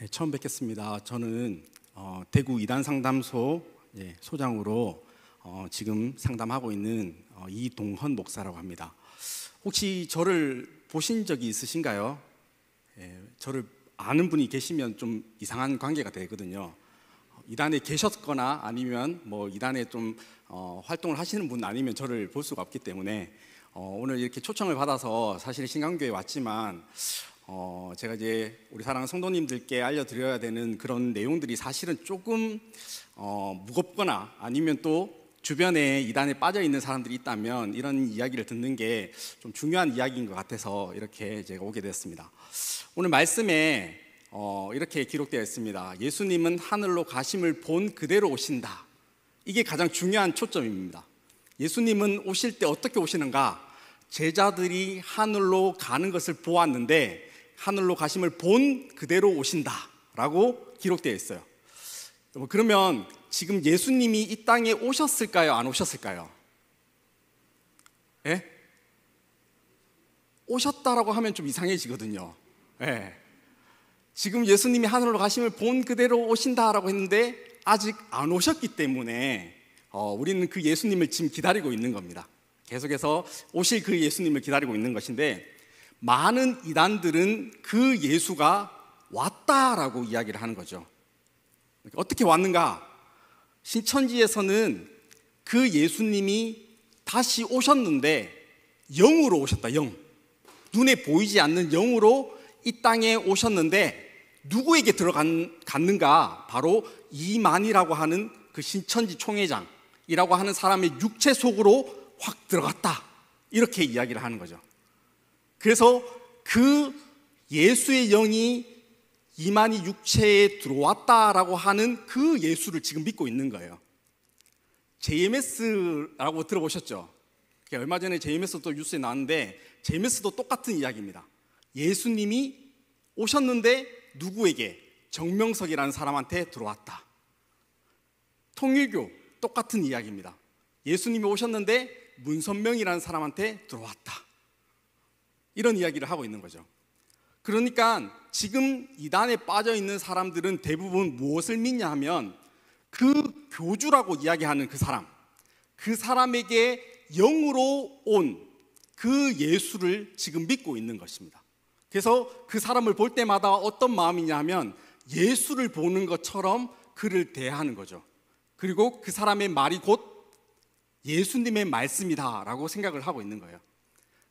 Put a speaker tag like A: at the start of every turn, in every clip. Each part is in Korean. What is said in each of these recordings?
A: 네, 처음 뵙겠습니다. 저는 대구 이단상담소 소장으로 지금 상담하고 있는 이동헌 목사라고 합니다. 혹시 저를 보신 적이 있으신가요? 저를 아는 분이 계시면 좀 이상한 관계가 되거든요. 이단에 계셨거나 아니면 이단에 좀 활동을 하시는 분 아니면 저를 볼 수가 없기 때문에 오늘 이렇게 초청을 받아서 사실 신강교회에 왔지만 제가 이제 우리 사랑하는 성도님들께 알려드려야 되는 그런 내용들이 사실은 조금 무겁거나 아니면 또 주변에 이단에 빠져 있는 사람들이 있다면 이런 이야기를 듣는 게 좀 중요한 이야기인 것 같아서 이렇게 제가 오게 됐습니다. 오늘 말씀에 이렇게 기록되어 있습니다. 예수님은 하늘로 가심을 본 그대로 오신다. 이게 가장 중요한 초점입니다. 예수님은 오실 때 어떻게 오시는가? 제자들이 하늘로 가는 것을 보았는데 하늘로 가심을 본 그대로 오신다라고 기록되어 있어요. 그러면 지금 예수님이 이 땅에 오셨을까요? 안 오셨을까요? 예? 오셨다라고 하면 좀 이상해지거든요. 예. 지금 예수님이 하늘로 가심을 본 그대로 오신다라고 했는데 아직 안 오셨기 때문에 우리는 그 예수님을 지금 기다리고 있는 겁니다. 계속해서 오실 그 예수님을 기다리고 있는 것인데 많은 이단들은 그 예수가 왔다라고 이야기를 하는 거죠. 어떻게 왔는가? 신천지에서는 그 예수님이 다시 오셨는데 영으로 오셨다. 영. 눈에 보이지 않는 영으로 이 땅에 오셨는데 누구에게 들어갔는가? 바로 이만희라고 하는 그 신천지 총회장이라고 하는 사람의 육체 속으로 확 들어갔다. 이렇게 이야기를 하는 거죠. 그래서 그 예수의 영이 이만희 육체에 들어왔다라고 하는 그 예수를 지금 믿고 있는 거예요. JMS라고 들어보셨죠? 얼마 전에 JMS도 뉴스에 나왔는데 JMS도 똑같은 이야기입니다. 예수님이 오셨는데 누구에게? 정명석이라는 사람한테 들어왔다. 통일교 똑같은 이야기입니다. 예수님이 오셨는데 문선명이라는 사람한테 들어왔다. 이런 이야기를 하고 있는 거죠. 그러니까 지금 이단에 빠져 있는 사람들은 대부분 무엇을 믿냐 하면 그 교주라고 이야기하는 그 사람에게 영으로 온 그 예수를 지금 믿고 있는 것입니다. 그래서 그 사람을 볼 때마다 어떤 마음이냐 하면 예수를 보는 것처럼 그를 대하는 거죠. 그리고 그 사람의 말이 곧 예수님의 말씀이다라고 생각을 하고 있는 거예요.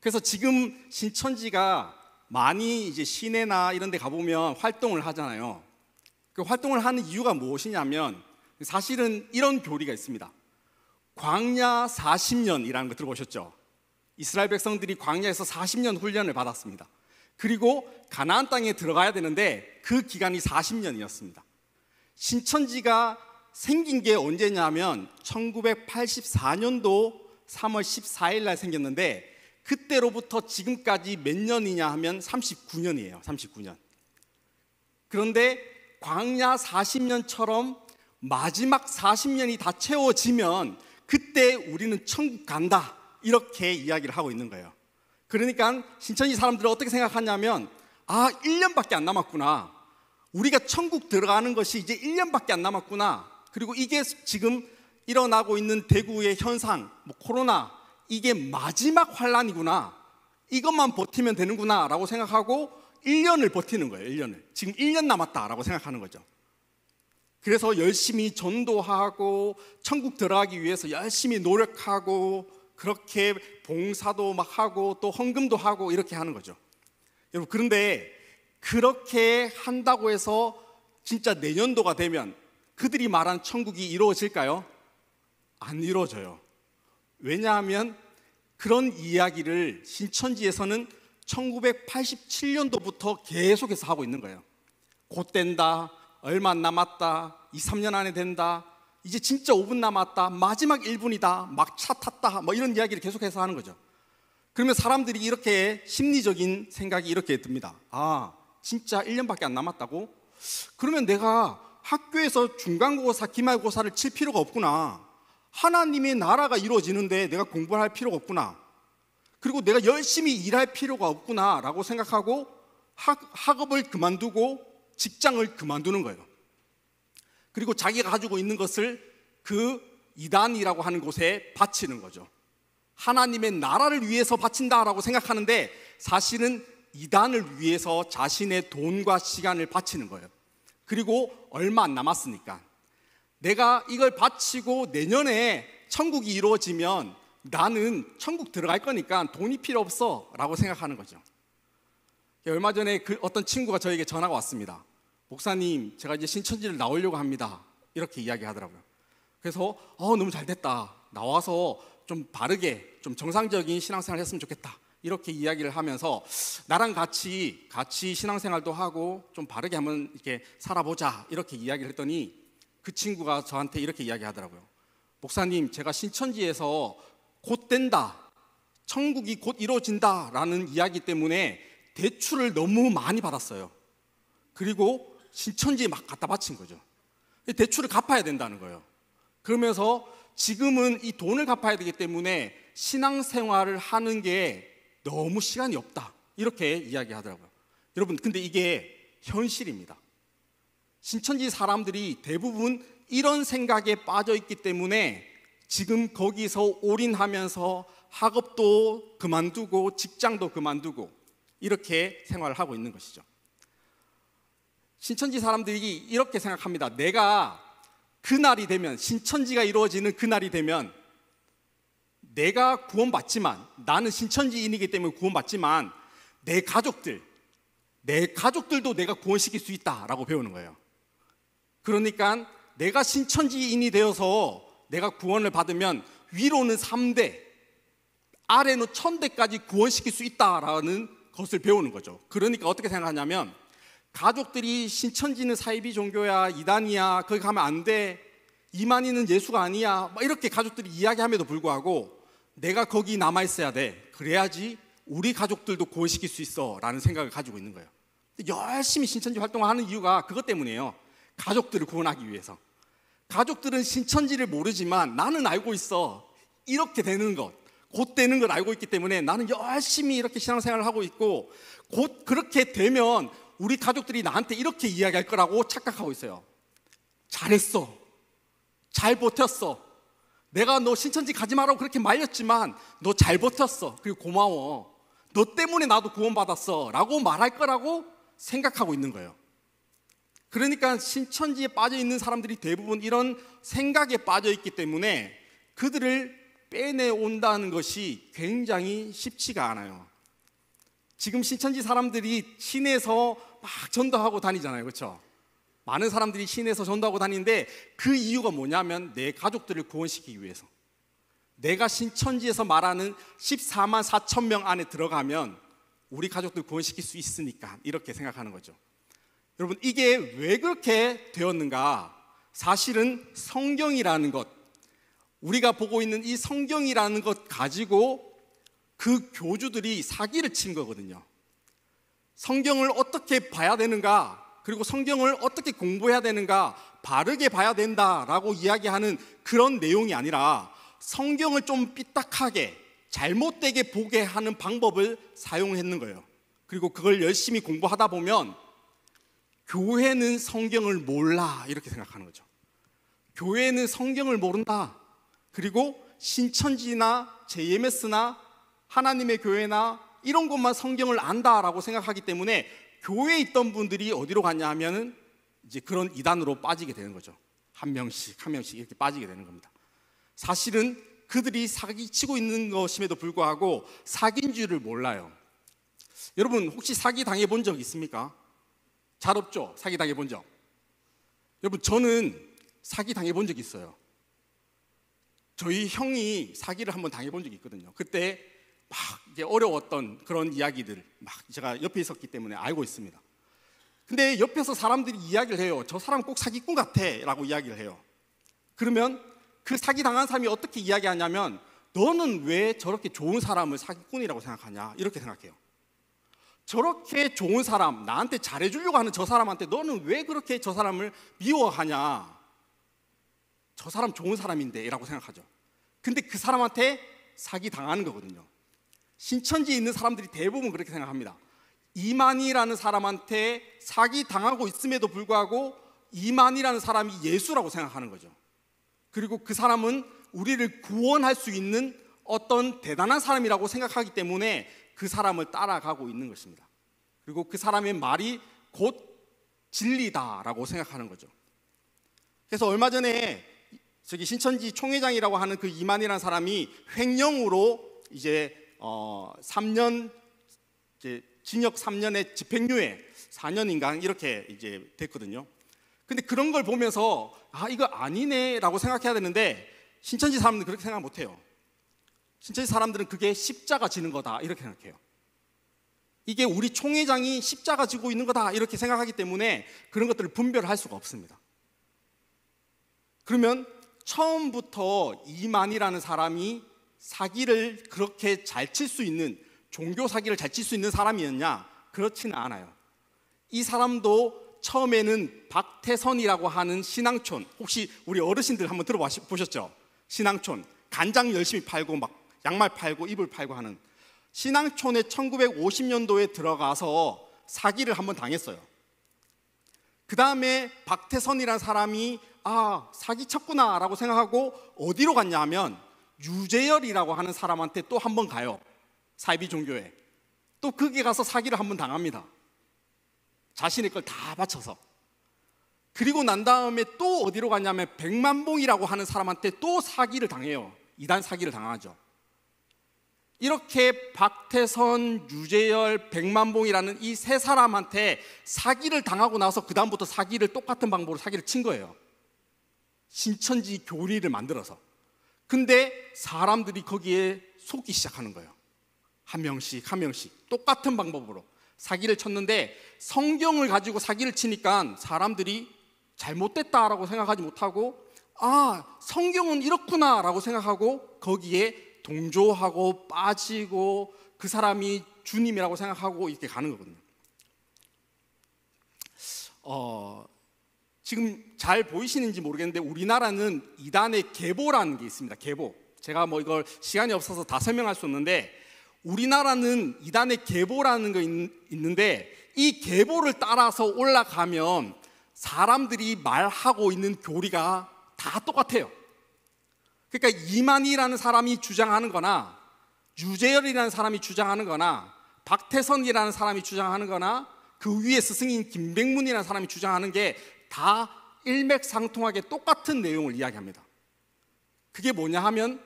A: 그래서 지금 신천지가 많이 이제 시내나 이런 데 가보면 활동을 하잖아요. 그 활동을 하는 이유가 무엇이냐면 사실은 이런 교리가 있습니다. 광야 40년이라는 거 들어보셨죠? 이스라엘 백성들이 광야에서 40년 훈련을 받았습니다. 그리고 가나안 땅에 들어가야 되는데 그 기간이 40년이었습니다. 신천지가 생긴 게 언제냐면 1984년도 3월 14일 날 생겼는데 그때로부터 지금까지 몇 년이냐 하면 39년이에요. 39년. 그런데 광야 40년처럼 마지막 40년이 다 채워지면 그때 우리는 천국 간다. 이렇게 이야기를 하고 있는 거예요. 그러니까 신천지 사람들은 어떻게 생각하냐면 1년밖에 안 남았구나. 우리가 천국 들어가는 것이 이제 1년밖에 안 남았구나. 그리고 이게 지금 일어나고 있는 대구의 현상, 코로나, 이게 마지막 환란이구나. 이것만 버티면 되는구나 라고 생각하고 1년을 버티는 거예요. 1년을. 지금 1년 남았다라고 생각하는 거죠. 그래서 열심히 전도하고 천국 들어가기 위해서 열심히 노력하고 그렇게 봉사도 막 하고 또 헌금도 하고 이렇게 하는 거죠. 여러분, 그런데 그렇게 한다고 해서 진짜 내년도가 되면 그들이 말한 천국이 이루어질까요? 안 이루어져요. 왜냐하면 그런 이야기를 신천지에서는 1987년도부터 계속해서 하고 있는 거예요. 곧 된다, 얼마 안 남았다, 2, 3년 안에 된다, 이제 진짜 5분 남았다, 마지막 1분이다, 막 차 탔다, 이런 이야기를 계속해서 하는 거죠. 그러면 사람들이 이렇게 심리적인 생각이 이렇게 듭니다. 진짜 1년밖에 안 남았다고? 그러면 내가 학교에서 중간고사, 기말고사를 칠 필요가 없구나. 하나님의 나라가 이루어지는데 내가 공부할 필요가 없구나. 그리고 내가 열심히 일할 필요가 없구나 라고 생각하고 학업을 그만두고 직장을 그만두는 거예요. 그리고 자기가 가지고 있는 것을 그 이단이라고 하는 곳에 바치는 거죠. 하나님의 나라를 위해서 바친다라고 생각하는데 사실은 이단을 위해서 자신의 돈과 시간을 바치는 거예요. 그리고 얼마 안 남았으니까 내가 이걸 바치고 내년에 천국이 이루어지면 나는 천국 들어갈 거니까 돈이 필요 없어 라고 생각하는 거죠. 얼마 전에 어떤 친구가 저에게 전화가 왔습니다. 목사님, 제가 이제 신천지를 나오려고 합니다. 이렇게 이야기하더라고요. 그래서 너무 잘 됐다. 나와서 좀 바르게 좀 정상적인 신앙생활 했으면 좋겠다. 이렇게 이야기를 하면서 나랑 같이 신앙생활도 하고 좀 바르게 한번 이렇게 살아보자. 이렇게 이야기를 했더니 그 친구가 저한테 이렇게 이야기하더라고요. 목사님, 제가 신천지에서 곧 된다. 천국이 곧 이루어진다라는 이야기 때문에 대출을 너무 많이 받았어요. 그리고 신천지에 막 갖다 바친 거죠. 대출을 갚아야 된다는 거예요. 그러면서 지금은 이 돈을 갚아야 되기 때문에 신앙생활을 하는 게 너무 시간이 없다. 이렇게 이야기하더라고요. 여러분, 근데 이게 현실입니다. 신천지 사람들이 대부분 이런 생각에 빠져 있기 때문에 지금 거기서 올인하면서 학업도 그만두고 직장도 그만두고 이렇게 생활을 하고 있는 것이죠. 신천지 사람들이 이렇게 생각합니다. 내가 그날이 되면, 신천지가 이루어지는 그날이 되면 내가 구원받지만, 나는 신천지인이기 때문에 구원받지만 내 가족들도 내가 구원시킬 수 있다라고 배우는 거예요. 그러니까 내가 신천지인이 되어서 내가 구원을 받으면 위로는 3대, 아래는 1000대까지 구원시킬 수 있다라는 것을 배우는 거죠. 그러니까 어떻게 생각하냐면 가족들이 신천지는 사이비 종교야, 이단이야, 거기 가면 안 돼, 이만희는 예수가 아니야, 막 이렇게 가족들이 이야기함에도 불구하고 내가 거기 남아있어야 돼. 그래야지 우리 가족들도 구원시킬 수 있어 라는 생각을 가지고 있는 거예요. 열심히 신천지 활동을 하는 이유가 그것 때문이에요. 가족들을 구원하기 위해서. 가족들은 신천지를 모르지만 나는 알고 있어. 이렇게 되는 것, 곧 되는 걸 알고 있기 때문에 나는 열심히 이렇게 신앙생활을 하고 있고 곧 그렇게 되면 우리 가족들이 나한테 이렇게 이야기할 거라고 착각하고 있어요. 잘했어. 잘 버텼어. 내가 너 신천지 가지 말라고 그렇게 말렸지만 너 잘 버텼어. 그리고 고마워. 너 때문에 나도 구원받았어 라고 말할 거라고 생각하고 있는 거예요. 그러니까 신천지에 빠져 있는 사람들이 대부분 이런 생각에 빠져 있기 때문에 그들을 빼내온다는 것이 굉장히 쉽지가 않아요. 지금 신천지 사람들이 시내에서 막 전도하고 다니잖아요. 그렇죠? 많은 사람들이 시내에서 전도하고 다니는데 그 이유가 뭐냐면 내 가족들을 구원시키기 위해서. 내가 신천지에서 말하는 14만 4천 명 안에 들어가면 우리 가족들 구원시킬 수 있으니까 이렇게 생각하는 거죠. 여러분, 이게 왜 그렇게 되었는가? 사실은 성경이라는 것, 우리가 보고 있는 이 성경이라는 것 가지고 그 교주들이 사기를 친 거거든요. 성경을 어떻게 봐야 되는가, 그리고 성경을 어떻게 공부해야 되는가, 바르게 봐야 된다라고 이야기하는 그런 내용이 아니라 성경을 좀 삐딱하게 잘못되게 보게 하는 방법을 사용했는 거예요. 그리고 그걸 열심히 공부하다 보면 교회는 성경을 몰라 이렇게 생각하는 거죠. 교회는 성경을 모른다. 그리고 신천지나 JMS나 하나님의 교회나 이런 것만 성경을 안다라고 생각하기 때문에 교회에 있던 분들이 어디로 갔냐 하면은 이제 그런 이단으로 빠지게 되는 거죠. 한 명씩 이렇게 빠지게 되는 겁니다. 사실은 그들이 사기치고 있는 것임에도 불구하고 사기인 줄을 몰라요. 여러분, 혹시 사기 당해본 적 있습니까? 잘 없죠? 사기 당해본 적. 여러분, 저는 사기 당해본 적이 있어요. 저희 형이 사기를 한번 당해본 적이 있거든요. 그때 막 이제 어려웠던 그런 이야기들 막 제가 옆에 있었기 때문에 알고 있습니다. 근데 옆에서 사람들이 이야기를 해요. 저 사람 꼭 사기꾼 같아 라고 이야기를 해요. 그러면 그 사기 당한 사람이 어떻게 이야기하냐면 너는 왜 저렇게 좋은 사람을 사기꾼이라고 생각하냐 이렇게 생각해요. 저렇게 좋은 사람, 나한테 잘해주려고 하는 저 사람한테 너는 왜 그렇게 저 사람을 미워하냐, 저 사람 좋은 사람인데 라고 생각하죠. 근데 그 사람한테 사기 당하는 거거든요. 신천지에 있는 사람들이 대부분 그렇게 생각합니다. 이만희라는 사람한테 사기 당하고 있음에도 불구하고 이만희라는 사람이 예수라고 생각하는 거죠. 그리고 그 사람은 우리를 구원할 수 있는 어떤 대단한 사람이라고 생각하기 때문에 그 사람을 따라가고 있는 것입니다. 그리고 그 사람의 말이 곧 진리다라고 생각하는 거죠. 그래서 얼마 전에 저기 신천지 총회장이라고 하는 그 이만희라는 사람이 횡령으로 이제 3년 이제 징역 3년에 집행유예 4년인가 이렇게 이제 됐거든요. 근데 그런 걸 보면서 이거 아니네라고 생각해야 되는데 신천지 사람들은 그렇게 생각 못해요. 신천지 사람들은 그게 십자가 지는 거다 이렇게 생각해요. 이게 우리 총회장이 십자가 지고 있는 거다 이렇게 생각하기 때문에 그런 것들을 분별할 수가 없습니다. 그러면 처음부터 이만희라는 사람이 사기를 그렇게 잘 칠 수 있는, 종교 사기를 잘 칠 수 있는 사람이었냐? 그렇지는 않아요. 이 사람도 처음에는 박태선이라고 하는 신앙촌, 혹시 우리 어르신들 한번 들어보셨죠? 신앙촌, 간장 열심히 팔고 막 양말 팔고 이불 팔고 하는 신앙촌에 1950년도에 들어가서 사기를 한번 당했어요. 그 다음에 박태선이라는 사람이 사기쳤구나 라고 생각하고 어디로 갔냐 하면 유재열이라고 하는 사람한테 또 한 번 가요. 사이비 종교에. 또 거기 가서 사기를 한 번 당합니다. 자신의 걸 다 바쳐서. 그리고 난 다음에 또 어디로 갔냐면 백만봉이라고 하는 사람한테 또 사기를 당해요. 이단 사기를 당하죠. 이렇게 박태선, 유재열, 백만봉이라는 이 세 사람한테 사기를 당하고 나서 그 다음부터 사기를 똑같은 방법으로 사기를 친 거예요. 신천지 교리를 만들어서. 근데 사람들이 거기에 속기 시작하는 거예요. 한 명씩 똑같은 방법으로 사기를 쳤는데 성경을 가지고 사기를 치니까 사람들이 잘못됐다라고 생각하지 못하고 성경은 이렇구나 라고 생각하고 거기에 동조하고 빠지고 그 사람이 주님이라고 생각하고 이렇게 가는 거거든요. 지금 잘 보이시는지 모르겠는데 우리나라는 이단의 계보라는 게 있습니다. 계보. 제가 이걸 시간이 없어서 다 설명할 수 없는데 우리나라는 이단의 계보라는 거 있는데 이 계보를 따라서 올라가면 사람들이 말하고 있는 교리가 다 똑같아요. 그러니까 이만희라는 사람이 주장하는 거나 유재열이라는 사람이 주장하는 거나 박태선이라는 사람이 주장하는 거나 그 위에 스승인 김백문이라는 사람이 주장하는 게 다 일맥상통하게 똑같은 내용을 이야기합니다. 그게 뭐냐 하면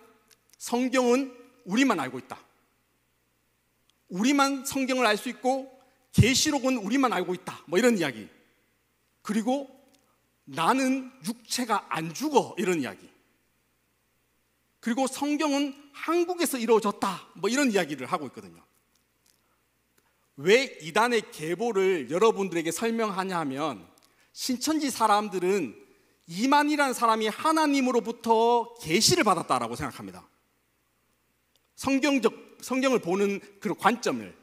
A: 성경은 우리만 알고 있다. 우리만 성경을 알 수 있고 계시록은 우리만 알고 있다. 이런 이야기. 그리고 나는 육체가 안 죽어 이런 이야기. 그리고 성경은 한국에서 이루어졌다 이런 이야기를 하고 있거든요. 왜 이단의 계보를 여러분들에게 설명하냐 하면 신천지 사람들은 이만희라는 사람이 하나님으로부터 계시를 받았다라고 생각합니다. 성경을 보는 그런 관점을.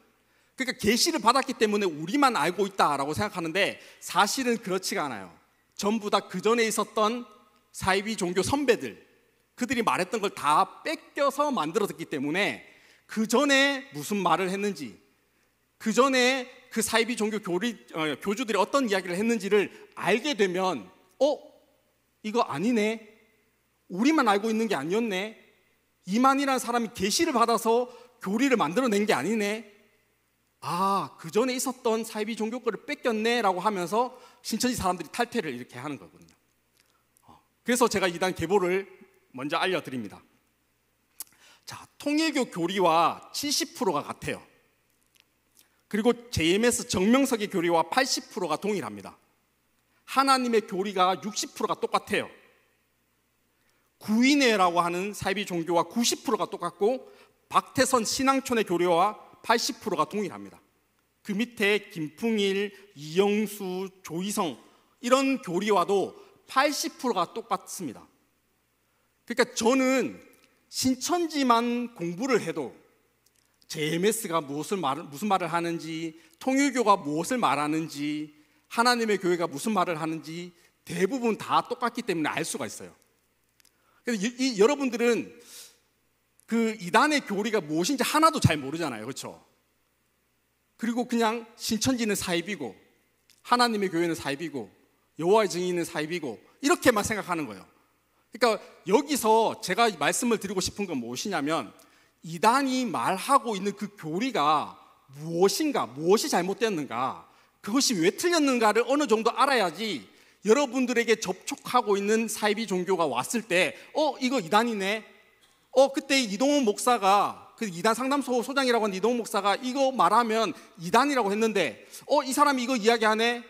A: 그러니까 계시를 받았기 때문에 우리만 알고 있다라고 생각하는데 사실은 그렇지가 않아요. 전부 다 그 전에 있었던 사이비 종교 선배들, 그들이 말했던 걸 다 뺏겨서 만들어졌기 때문에 그 전에 무슨 말을 했는지, 그 전에 그 사이비 종교 교주들이 어떤 이야기를 했는지를 알게 되면 이거 아니네, 우리만 알고 있는 게 아니었네, 이만희라는 사람이 계시를 받아서 교리를 만들어낸 게 아니네, 그 전에 있었던 사이비 종교 거를 뺏겼네 라고 하면서 신천지 사람들이 탈퇴를 이렇게 하는 거거든요. 그래서 제가 이단 계보를 먼저 알려드립니다. 자, 통일교 교리와 70%가 같아요. 그리고 JMS 정명석의 교리와 80%가 동일합니다. 하나님의 교리가 60%가 똑같아요. 구인회라고 하는 사이비 종교와 90%가 똑같고 박태선 신앙촌의 교리와 80%가 동일합니다. 그 밑에 김풍일, 이영수, 조희성 이런 교리와도 80%가 똑같습니다. 그러니까 저는 신천지만 공부를 해도 JMS가 무슨 말을 하는지, 통일교가 무엇을 말하는지, 하나님의 교회가 무슨 말을 하는지 대부분 다 똑같기 때문에 알 수가 있어요. 그래서 여러분들은 그 이단의 교리가 무엇인지 하나도 잘 모르잖아요. 그렇죠? 그리고 그냥 신천지는 사입이고 하나님의 교회는 사입이고 여호와의 증인은 사입이고 이렇게만 생각하는 거예요. 그러니까 여기서 제가 말씀을 드리고 싶은 건 무엇이냐면 이단이 말하고 있는 그 교리가 무엇인가, 무엇이 잘못되었는가, 그것이 왜 틀렸는가를 어느 정도 알아야지 여러분들에게 접촉하고 있는 사이비 종교가 왔을 때 이거 이단이네, 그때 이동훈 목사가 그 이단 상담소 소장이라고 하는 이동훈 목사가 이거 말하면 이단이라고 했는데 이 사람이 이거 이야기하네,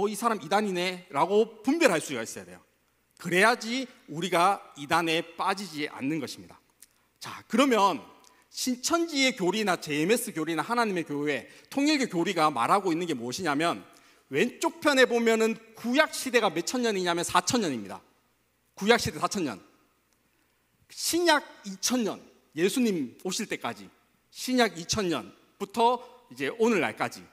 A: 이 사람 이단이네 라고 분별할 수가 있어야 돼요. 그래야지 우리가 이단에 빠지지 않는 것입니다. 자, 그러면 신천지의 교리나 JMS 교리나 하나님의 교회, 통일교 교리가 말하고 있는 게 무엇이냐면 왼쪽 편에 보면은 구약 시대가 몇 천 년이냐면 4,000년입니다. 구약 시대 4,000년. 신약 2,000년, 예수님 오실 때까지 신약 2,000년부터 이제 오늘날까지.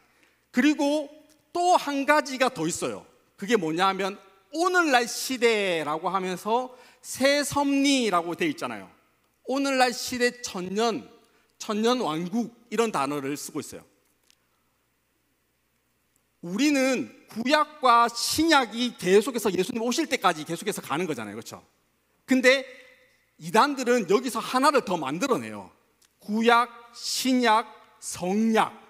A: 그리고 또 한 가지가 더 있어요. 그게 뭐냐면 오늘날 시대라고 하면서 새섭리라고 되어 있잖아요. 오늘날 시대 천년 왕국 이런 단어를 쓰고 있어요. 우리는 구약과 신약이 계속해서 예수님 오실 때까지 계속해서 가는 거잖아요. 그렇죠? 근데 이단들은 여기서 하나를 더 만들어내요. 구약, 신약, 성약.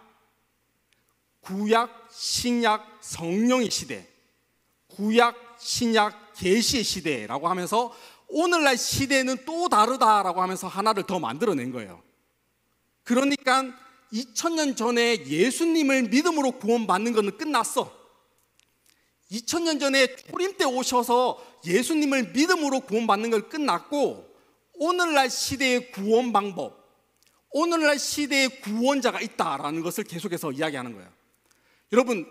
A: 구약, 신약, 성령의 시대. 구약, 신약, 계시의 시대라고 하면서 오늘날 시대는 또 다르다라고 하면서 하나를 더 만들어낸 거예요. 그러니까 2000년 전에 예수님을 믿음으로 구원받는 것은 끝났어. 2000년 전에 초림 때 오셔서 예수님을 믿음으로 구원받는 건 끝났고 오늘날 시대의 구원 방법, 오늘날 시대의 구원자가 있다라는 것을 계속해서 이야기하는 거예요. 여러분,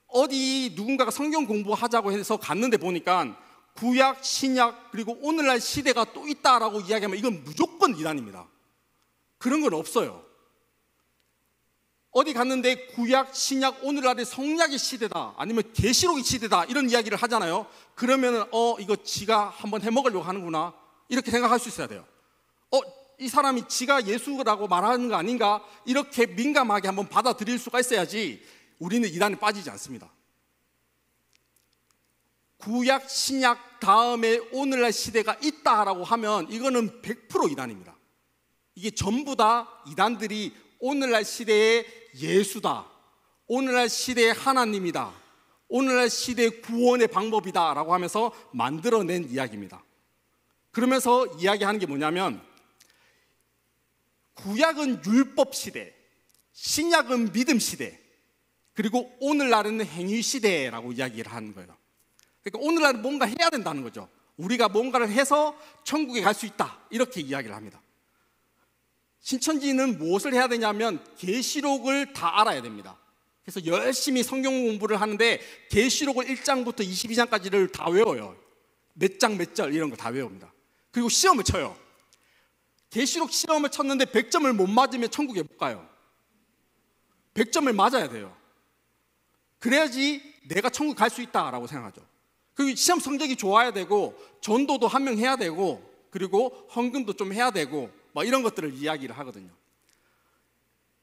A: 어디 누군가가 성경 공부하자고 해서 갔는데 보니까 구약, 신약, 그리고 오늘날 시대가 또 있다라고 이야기하면 이건 무조건 이단입니다. 그런 건 없어요. 어디 갔는데 구약, 신약, 오늘날의 성약의 시대다, 아니면 계시록의 시대다 이런 이야기를 하잖아요. 그러면은 이거 지가 한번 해먹으려고 하는구나 이렇게 생각할 수 있어야 돼요. 이 사람이 지가 예수라고 말하는 거 아닌가 이렇게 민감하게 한번 받아들일 수가 있어야지 우리는 이단에 빠지지 않습니다. 구약, 신약 다음에 오늘날 시대가 있다라고 하면 이거는 100% 이단입니다. 이게 전부 다 이단들이 오늘날 시대의 예수다, 오늘날 시대의 하나님이다, 오늘날 시대의 구원의 방법이다 라고 하면서 만들어낸 이야기입니다. 그러면서 이야기하는 게 뭐냐면 구약은 율법 시대, 신약은 믿음 시대, 그리고 오늘날은 행위 시대라고 이야기를 하는 거예요. 그러니까 오늘날은 뭔가 해야 된다는 거죠. 우리가 뭔가를 해서 천국에 갈 수 있다 이렇게 이야기를 합니다. 신천지는 무엇을 해야 되냐면 계시록을 다 알아야 됩니다. 그래서 열심히 성경 공부를 하는데 계시록을 1장부터 22장까지를 다 외워요. 몇 장 몇 절 이런 거 다 외웁니다. 그리고 시험을 쳐요. 계시록 시험을 쳤는데 100점을 못 맞으면 천국에 못 가요. 100점을 맞아야 돼요. 그래야지 내가 천국 갈 수 있다라고 생각하죠. 그리고 시험 성적이 좋아야 되고 전도도 한 명 해야 되고 그리고 헌금도 좀 해야 되고 뭐 이런 것들을 이야기를 하거든요.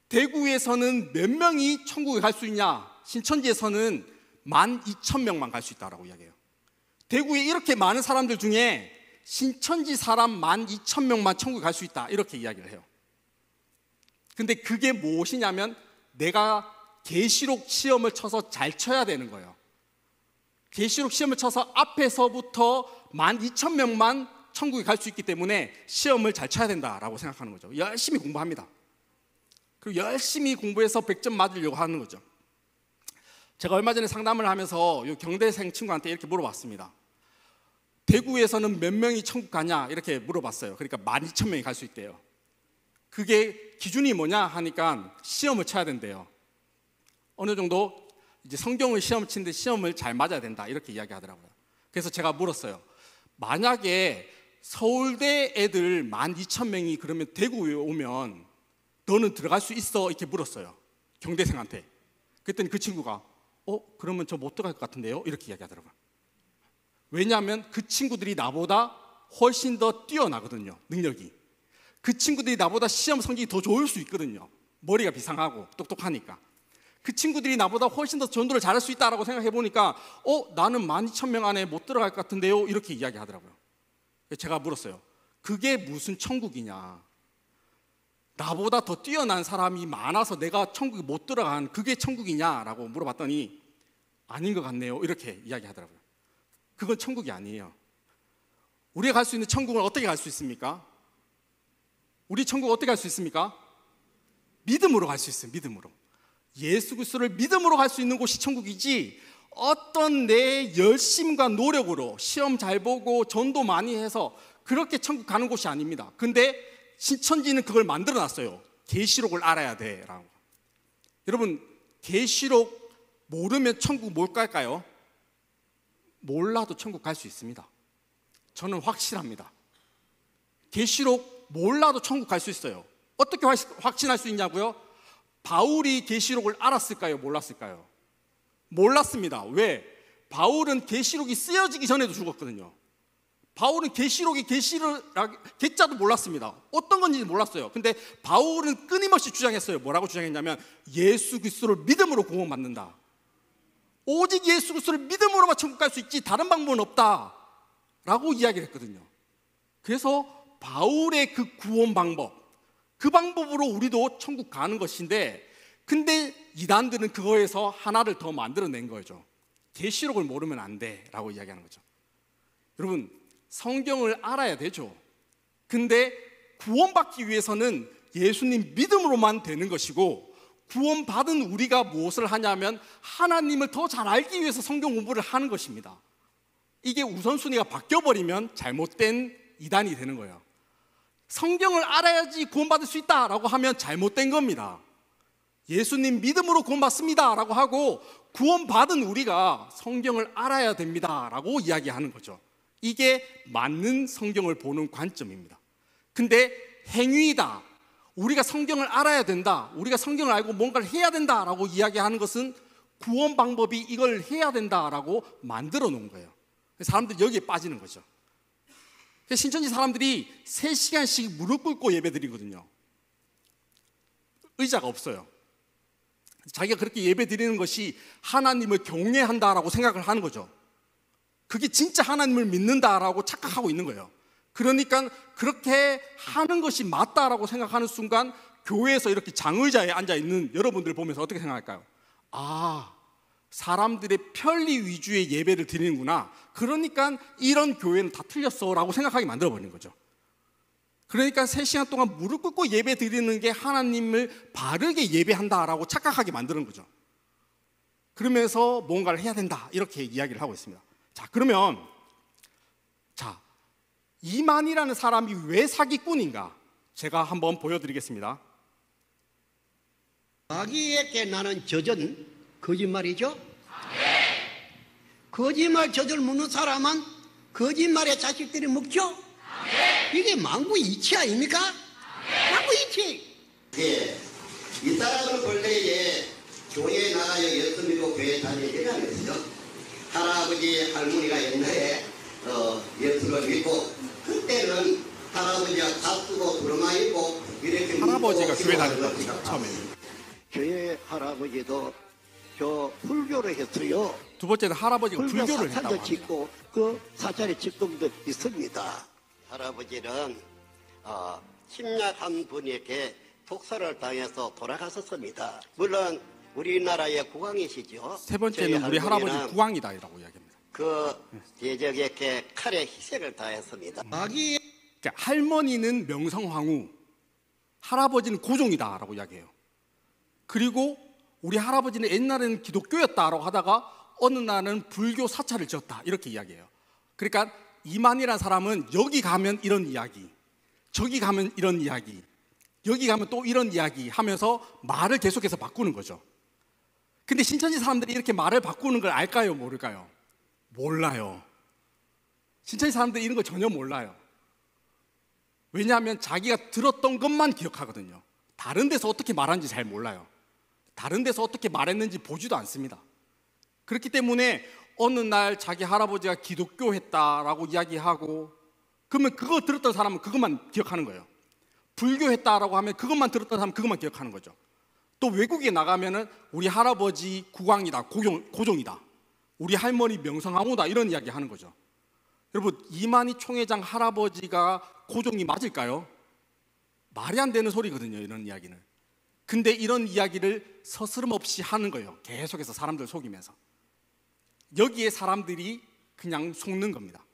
A: 대구에서는 몇 명이 천국에 갈 수 있냐? 신천지에서는 12,000명만 갈 수 있다라고 이야기해요. 대구에 이렇게 많은 사람들 중에 신천지 사람 12,000명만 천국에 갈 수 있다 이렇게 이야기를 해요. 근데 그게 무엇이냐면 내가 계시록 시험을 쳐서 잘 쳐야 되는 거예요. 계시록 시험을 쳐서 앞에서부터 12,000명만 천국에 갈 수 있기 때문에 시험을 잘 쳐야 된다라고 생각하는 거죠. 열심히 공부합니다. 그리고 열심히 공부해서 100점 맞으려고 하는 거죠. 제가 얼마 전에 상담을 하면서 이 경대생 친구한테 이렇게 물어봤습니다. 대구에서는 몇 명이 천국 가냐 이렇게 물어봤어요. 그러니까 12,000명이 갈 수 있대요. 그게 기준이 뭐냐 하니까 시험을 쳐야 된대요. 어느 정도 이제 성경을 시험을 치는데 시험을 잘 맞아야 된다 이렇게 이야기하더라고요. 그래서 제가 물었어요. 만약에 서울대 애들 12,000명이 그러면 대구에 오면 너는 들어갈 수 있어? 이렇게 물었어요. 경대생한테. 그랬더니 그 친구가 그러면 저 못 들어갈 것 같은데요? 이렇게 이야기하더라고요. 왜냐하면 그 친구들이 나보다 훨씬 더 뛰어나거든요. 능력이. 그 친구들이 나보다 시험 성적이 더 좋을 수 있거든요. 머리가 비상하고 똑똑하니까. 그 친구들이 나보다 훨씬 더 전도를 잘할 수 있다라고 생각해 보니까 나는 12,000명 안에 못 들어갈 것 같은데요, 이렇게 이야기하더라고요. 제가 물었어요. 그게 무슨 천국이냐? 나보다 더 뛰어난 사람이 많아서 내가 천국에 못 들어간 그게 천국이냐라고 물어봤더니 아닌 것 같네요, 이렇게 이야기하더라고요. 그건 천국이 아니에요. 우리가 갈 수 있는 천국은 어떻게 갈 수 있습니까? 우리 천국 어떻게 갈 수 있습니까? 믿음으로 갈 수 있어요. 믿음으로. 예수 그리스도를 믿음으로 갈 수 있는 곳이 천국이지, 어떤 내 열심과 노력으로 시험 잘 보고 전도 많이 해서 그렇게 천국 가는 곳이 아닙니다. 근데 신천지는 그걸 만들어 놨어요. 계시록을 알아야 돼 라고. 여러분, 계시록 모르면 천국 못 갈까요? 몰라도 천국 갈 수 있습니다. 저는 확실합니다. 계시록 몰라도 천국 갈 수 있어요. 어떻게 확신할 수 있냐고요? 바울이 계시록을 알았을까요? 몰랐을까요? 몰랐습니다. 왜? 바울은 계시록이 쓰여지기 전에도 죽었거든요. 바울은 계시록이 계자도 몰랐습니다. 어떤 건지 몰랐어요. 근데 바울은 끊임없이 주장했어요. 뭐라고 주장했냐면 예수 그리스도를 믿음으로 구원받는다. 오직 예수 그리스도를 믿음으로만 천국 갈 수 있지 다른 방법은 없다 라고 이야기를 했거든요. 그래서 바울의 그 구원 방법, 그 방법으로 우리도 천국 가는 것인데, 근데 이단들은 그거에서 하나를 더 만들어낸 거죠. 계시록을 모르면 안 돼 라고 이야기하는 거죠. 여러분, 성경을 알아야 되죠. 근데 구원받기 위해서는 예수님 믿음으로만 되는 것이고, 구원받은 우리가 무엇을 하냐면 하나님을 더 잘 알기 위해서 성경 공부를 하는 것입니다. 이게 우선순위가 바뀌어버리면 잘못된 이단이 되는 거예요. 성경을 알아야지 구원받을 수 있다라고 하면 잘못된 겁니다. 예수님 믿음으로 구원받습니다 라고 하고, 구원받은 우리가 성경을 알아야 됩니다 라고 이야기하는 거죠. 이게 맞는 성경을 보는 관점입니다. 근데 행위다, 우리가 성경을 알아야 된다, 우리가 성경을 알고 뭔가를 해야 된다라고 이야기하는 것은 구원 방법이 이걸 해야 된다라고 만들어 놓은 거예요. 사람들이 여기에 빠지는 거죠. 신천지 사람들이 3시간씩 무릎 꿇고 예배 드리거든요. 의자가 없어요. 자기가 그렇게 예배 드리는 것이 하나님을 경외한다라고 생각을 하는 거죠. 그게 진짜 하나님을 믿는다라고 착각하고 있는 거예요. 그러니까 그렇게 하는 것이 맞다라고 생각하는 순간 교회에서 이렇게 장의자에 앉아있는 여러분들 보면서 어떻게 생각할까요? 아, 사람들의 편리 위주의 예배를 드리는구나. 그러니까 이런 교회는 다 틀렸어 라고 생각하게 만들어버리는 거죠. 그러니까 3시간 동안 무릎 꿇고 예배 드리는 게 하나님을 바르게 예배한다라고 착각하게 만드는 거죠. 그러면서 뭔가를 해야 된다 이렇게 이야기를 하고 있습니다. 자, 그러면 이만이라는 사람이 왜 사기꾼인가? 제가 한번 보여드리겠습니다.
B: 마귀에게 나는 젖은 거짓말이죠. 거짓말 젖을 묻는 사람은 거짓말의 자식들이 먹죠. 이게 만구이치 아닙니까? 만구이치.
C: 예, 이 사람은 본래에 교회에 나가요 예수 믿고 교회 다니게 하면서요, 할아버지 할머니가 옛날에 예수를 믿고, 그때는 할아버지가 밥 쓰고 두루마 입고 이렇게
A: 할아버지가 교회 다녔거든요, 처음에.
B: 교회 할아버지도 저 불교를 했어요.
A: 두 번째는 할아버지가 불교를 했다고
B: 사찰도
A: 합니다.
B: 짓고 그 사찰에 지금도 있습니다. 할아버지는 심약한 분에게 독살을 당해서 돌아가셨습니다. 물론 우리나라의 국왕이시죠.
A: 세 번째는 우리 할아버지 국왕이다라고 이야기합니다.
B: 그 대적에게 칼에 희생을 다했습니다. 마귀
A: 그러니까 할머니는 명성황후, 할아버지는 고종이다라고 이야기해요. 그리고 우리 할아버지는 옛날에는 기독교였다라고 하다가 어느 날은 불교 사찰을 지었다 이렇게 이야기해요. 그러니까 이만이라는 사람은 여기 가면 이런 이야기, 저기 가면 이런 이야기, 여기 가면 또 이런 이야기 하면서 말을 계속해서 바꾸는 거죠. 근데 신천지 사람들이 이렇게 말을 바꾸는 걸 알까요? 모를까요? 몰라요. 신천지 사람들이 이런 거 전혀 몰라요. 왜냐하면 자기가 들었던 것만 기억하거든요. 다른 데서 어떻게 말하는지 잘 몰라요. 다른 데서 어떻게 말했는지 보지도 않습니다. 그렇기 때문에 어느 날 자기 할아버지가 기독교 했다라고 이야기하고, 그러면 그거 들었던 사람은 그것만 기억하는 거예요. 불교 했다라고 하면 그것만 들었던 사람은 그것만 기억하는 거죠. 또 외국에 나가면은 우리 할아버지 국왕이다, 고종이다, 우리 할머니 명성황후다, 이런 이야기 하는 거죠. 여러분, 이만희 총회장 할아버지가 고종이 맞을까요? 말이 안 되는 소리거든요, 이런 이야기는. 근데 이런 이야기를 서스럼없이 하는 거예요. 계속해서 사람들 속이면서. 여기에 사람들이 그냥 속는 겁니다.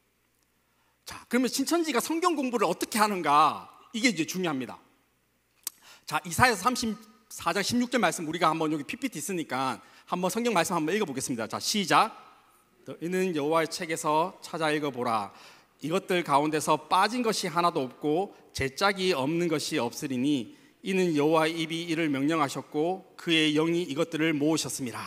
A: 자, 그러면 신천지가 성경 공부를 어떻게 하는가, 이게 이제 중요합니다. 자, 이사야서 34장 16절 말씀, 우리가 한번 여기 PPT 있으니까 한번 성경 말씀 한번 읽어보겠습니다. 자, 시작. 너희는 여호와의 책에서 찾아 읽어보라. 이것들 가운데서 빠진 것이 하나도 없고 제짝이 없는 것이 없으리니 이는 여호와의 입이 이를 명령하셨고 그의 영이 이것들을 모으셨습니다.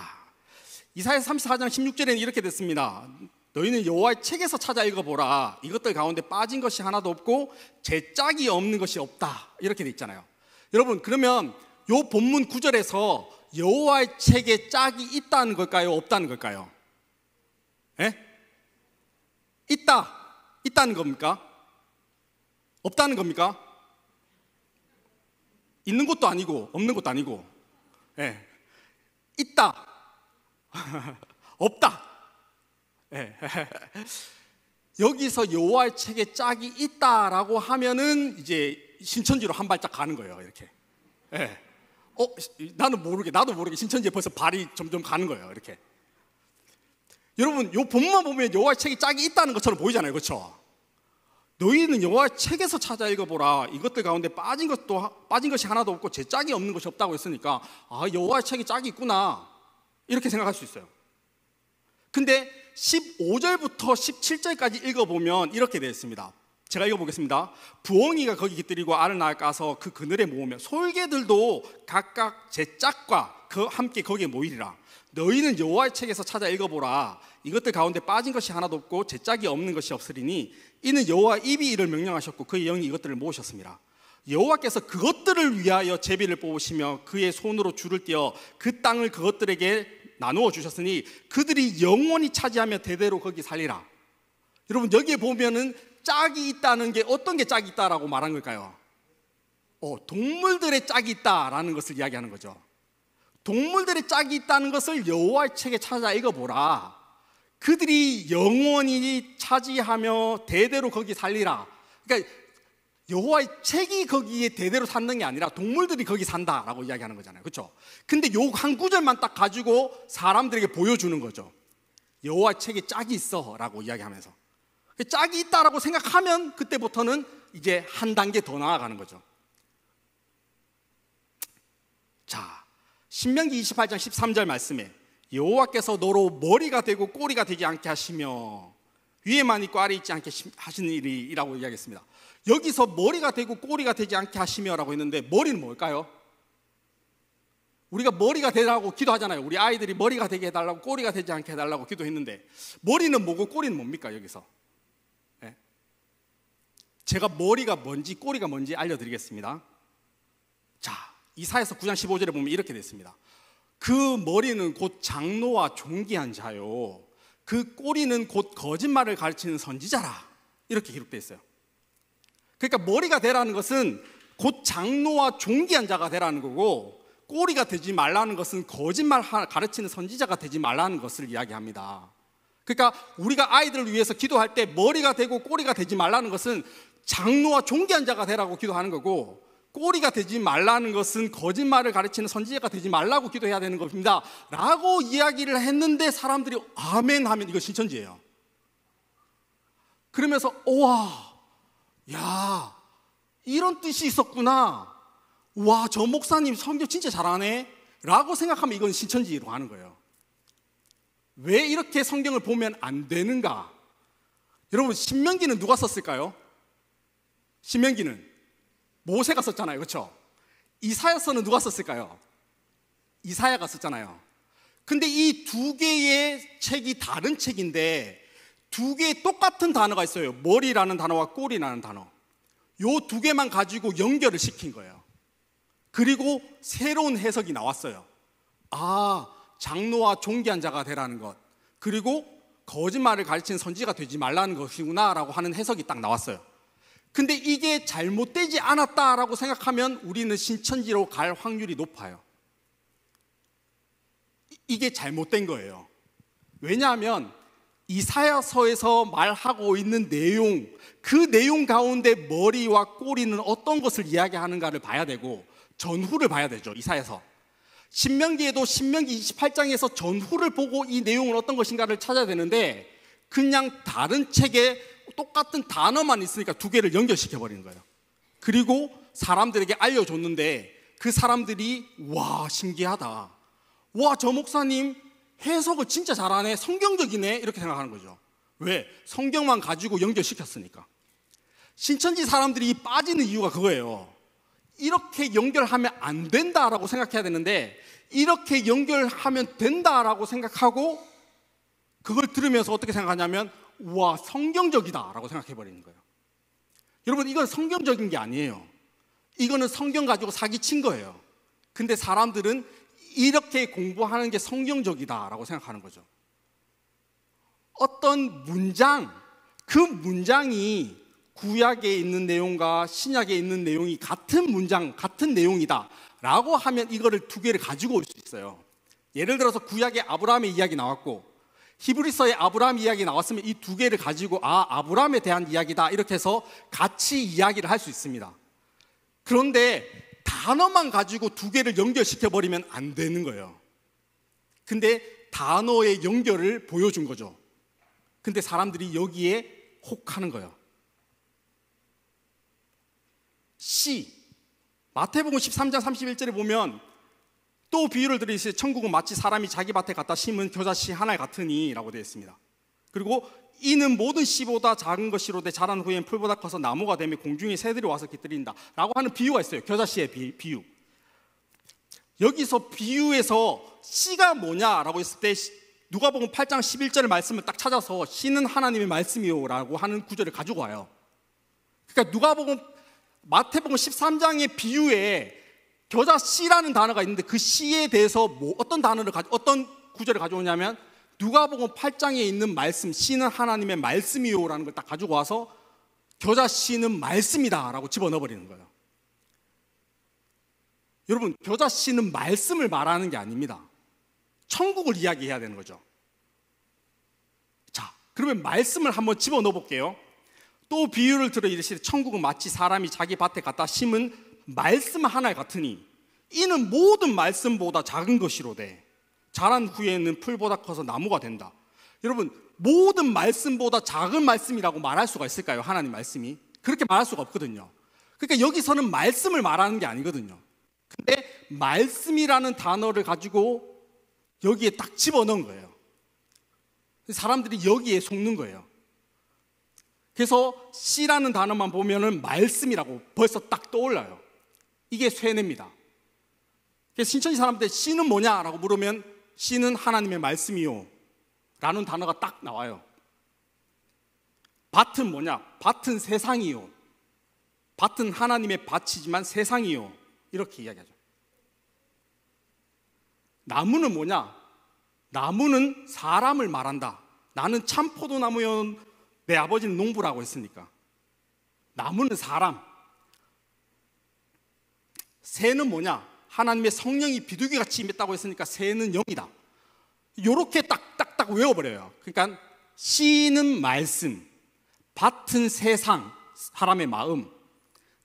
A: 이사야서 34장 16절에는 이렇게 됐습니다. 너희는 여호와의 책에서 찾아 읽어보라. 이것들 가운데 빠진 것이 하나도 없고 제짝이 없는 것이 없다, 이렇게 돼 있잖아요. 여러분, 그러면 요 본문 9절에서 여호와의 책에 짝이 있다는 걸까요, 없다는 걸까요? 예? 있다는 겁니까? 없다는 겁니까? 있는 것도 아니고 없는 것도 아니고, 예. 있다. 없다. 예. 여기서 여호와의 책에 짝이 있다라고 하면은 이제 신천지로 한 발짝 가는 거예요, 이렇게. 예. 나도 모르게 신천지에 벌써 발이 점점 가는 거예요, 이렇게. 여러분, 요 본문만 보면 여호와의 책에 짝이 있다는 것처럼 보이잖아요, 그렇죠? 너희는 여호와의 책에서 찾아 읽어보라. 이것들 가운데 빠진 것이 하나도 없고 제 짝이 없는 것이 없다고 했으니까, 아, 여호와의 책에 짝이 있구나, 이렇게 생각할 수 있어요. 근데 15절부터 17절까지 읽어보면 이렇게 되어 있습니다. 제가 읽어보겠습니다. 부엉이가 거기 깃들이고 알을 낳아 까서 그 그늘에 모으며 솔개들도 각각 제 짝과 함께 거기에 모이리라. 너희는 여호와의 책에서 찾아 읽어보라. 이것들 가운데 빠진 것이 하나도 없고 제 짝이 없는 것이 없으리니 이는 여호와 입이 이를 명령하셨고 그의 영이 이것들을 모으셨습니다. 여호와께서 그것들을 위하여 제비를 뽑으시며 그의 손으로 줄을 띄어 그 땅을 그것들에게 나누어 주셨으니 그들이 영원히 차지하며 대대로 거기 살리라. 여러분, 여기에 보면은 짝이 있다는 게 어떤 게 짝이 있다라고 말한 걸까요? 동물들의 짝이 있다라는 것을 이야기하는 거죠. 동물들의 짝이 있다는 것을 여호와의 책에 찾아 읽어보라. 그들이 영원히 차지하며 대대로 거기 살리라. 그러니까 여호와의 책이 거기에 대대로 사는 게 아니라 동물들이 거기 산다라고 이야기하는 거잖아요, 그렇죠? 근데 요 한 구절만 딱 가지고 사람들에게 보여주는 거죠. 여호와의 책에 짝이 있어라고 이야기하면서, 짝이 있다라고 생각하면 그때부터는 이제 한 단계 더 나아가는 거죠. 자, 신명기 28장 13절 말씀에 여호와께서 너로 머리가 되고 꼬리가 되지 않게 하시며 위에만 있고 아래 있지 않게 하시니라고 이야기했습니다. 여기서 머리가 되고 꼬리가 되지 않게 하시며라고 했는데, 머리는 뭘까요? 우리가 머리가 되라고 기도하잖아요. 우리 아이들이 머리가 되게 해달라고, 꼬리가 되지 않게 해달라고 기도했는데, 머리는 뭐고 꼬리는 뭡니까, 여기서? 네. 제가 머리가 뭔지 꼬리가 뭔지 알려드리겠습니다. 자, 이사야서 9장 15절에 보면 이렇게 됐습니다. 그 머리는 곧 장로와 존귀한 자요, 그 꼬리는 곧 거짓말을 가르치는 선지자라, 이렇게 기록되어 있어요. 그러니까 머리가 되라는 것은 곧 장로와 존귀한 자가 되라는 거고, 꼬리가 되지 말라는 것은 거짓말 가르치는 선지자가 되지 말라는 것을 이야기합니다. 그러니까 우리가 아이들을 위해서 기도할 때 머리가 되고 꼬리가 되지 말라는 것은 장로와 존귀한 자가 되라고 기도하는 거고, 꼬리가 되지 말라는 것은 거짓말을 가르치는 선지자가 되지 말라고 기도해야 되는 겁니다 라고 이야기를 했는데, 사람들이 아멘 하면 이거 신천지예요. 그러면서 우와, 야, 이런 뜻이 있었구나, 와, 저 목사님 성경 진짜 잘하네 라고 생각하면 이건 신천지로 가는 거예요. 왜 이렇게 성경을 보면 안 되는가? 여러분, 신명기는 누가 썼을까요? 신명기는 모세가 썼잖아요, 그렇죠? 이사야서는 누가 썼을까요? 이사야가 썼잖아요. 근데 이 두 개의 책이 다른 책인데 두 개의 똑같은 단어가 있어요. 머리라는 단어와 꼬리라는 단어. 요 두 개만 가지고 연결을 시킨 거예요. 그리고 새로운 해석이 나왔어요. 아, 장로와 존귀한 자가 되라는 것, 그리고 거짓말을 가르치는 선지자가 되지 말라는 것이구나 라고 하는 해석이 딱 나왔어요. 근데 이게 잘못되지 않았다라고 생각하면 우리는 신천지로 갈 확률이 높아요. 이게 잘못된 거예요. 왜냐하면 이사야서에서 말하고 있는 내용, 그 내용 가운데 머리와 꼬리는 어떤 것을 이야기하는가를 봐야 되고 전후를 봐야 되죠. 이사야서. 신명기에도 신명기 28장에서 전후를 보고 이 내용은 어떤 것인가를 찾아야 되는데 그냥 다른 책에 똑같은 단어만 있으니까 두 개를 연결시켜 버리는 거예요. 그리고 사람들에게 알려줬는데 그 사람들이 와, 신기하다, 와, 저 목사님 해석을 진짜 잘하네, 성경적이네, 이렇게 생각하는 거죠. 왜? 성경만 가지고 연결시켰으니까. 신천지 사람들이 빠지는 이유가 그거예요. 이렇게 연결하면 안 된다라고 생각해야 되는데 이렇게 연결하면 된다라고 생각하고 그걸 들으면서 어떻게 생각하냐면 와, 성경적이다라고 생각해버리는 거예요. 여러분, 이건 성경적인 게 아니에요. 이거는 성경 가지고 사기친 거예요. 근데 사람들은 이렇게 공부하는 게 성경적이다라고 생각하는 거죠. 어떤 문장, 그 문장이 구약에 있는 내용과 신약에 있는 내용이 같은 문장, 같은 내용이다 라고 하면 이거를 두 개를 가지고 올 수 있어요. 예를 들어서 구약에 아브라함의 이야기 나왔고 히브리서에 아브라함 이야기 나왔으면 이 두 개를 가지고 아브라함에 대한 이야기다 이렇게 해서 같이 이야기를 할 수 있습니다. 그런데 단어만 가지고 두 개를 연결시켜버리면 안 되는 거예요. 근데 단어의 연결을 보여준 거죠. 근데 사람들이 여기에 혹하는 거예요. 씨, 마태복음 13장 31절에 보면 또 비유를 들으시되 천국은 마치 사람이 자기 밭에 갖다 심은 겨자씨 하나 같으니 라고 되어 있습니다. 그리고 이는 모든 씨보다 작은 것이로되 자란 후엔 풀보다 커서 나무가 되며 공중의 새들이 와서 깃들인다 라고 하는 비유가 있어요. 겨자씨의 비유. 여기서 비유에서 씨가 뭐냐라고 했을 때 누가복음 8장 11절 말씀을 딱 찾아서 씨는 하나님의 말씀이요 라고 하는 구절을 가지고 와요. 그러니까 마태복음 13장의 비유에 겨자씨라는 단어가 있는데 그 씨에 대해서 어떤 구절을 가져오냐면 누가복음 8장에 있는 말씀, 씨는 하나님의 말씀이요 라는 걸 딱 가지고 와서 겨자씨는 말씀이다 라고 집어넣어 버리는 거예요. 여러분, 겨자씨는 말씀을 말하는 게 아닙니다. 천국을 이야기해야 되는 거죠. 자, 그러면 말씀을 한번 집어넣어 볼게요. 또 비유를 들어 이르시되 천국은 마치 사람이 자기 밭에 갖다 심은 말씀 하나 같으니 이는 모든 말씀보다 작은 것이로되 자란 후에는 풀보다 커서 나무가 된다. 여러분, 모든 말씀보다 작은 말씀이라고 말할 수가 있을까요? 하나님 말씀이 그렇게 말할 수가 없거든요. 그러니까 여기서는 말씀을 말하는 게 아니거든요. 근데 말씀이라는 단어를 가지고 여기에 딱 집어넣은 거예요. 사람들이 여기에 속는 거예요. 그래서 씨라는 단어만 보면은 말씀이라고 벌써 딱 떠올라요. 이게 쇠뇌입니다. 그래서 신천지 사람들 씨는 뭐냐라고 물으면 씨는 하나님의 말씀이요 라는 단어가 딱 나와요. 밭은 뭐냐? 밭은 세상이요. 밭은 하나님의 밭이지만 세상이요. 이렇게 이야기하죠. 나무는 뭐냐? 나무는 사람을 말한다. 나는 참포도나무요 내 아버지는 농부라고 했으니까. 나무는 사람. 새는 뭐냐? 하나님의 성령이 비둘기같이 임했다고 했으니까 새는 영이다. 이렇게 딱딱딱 외워버려요. 그러니까 씨는 말씀, 밭은 세상, 사람의 마음,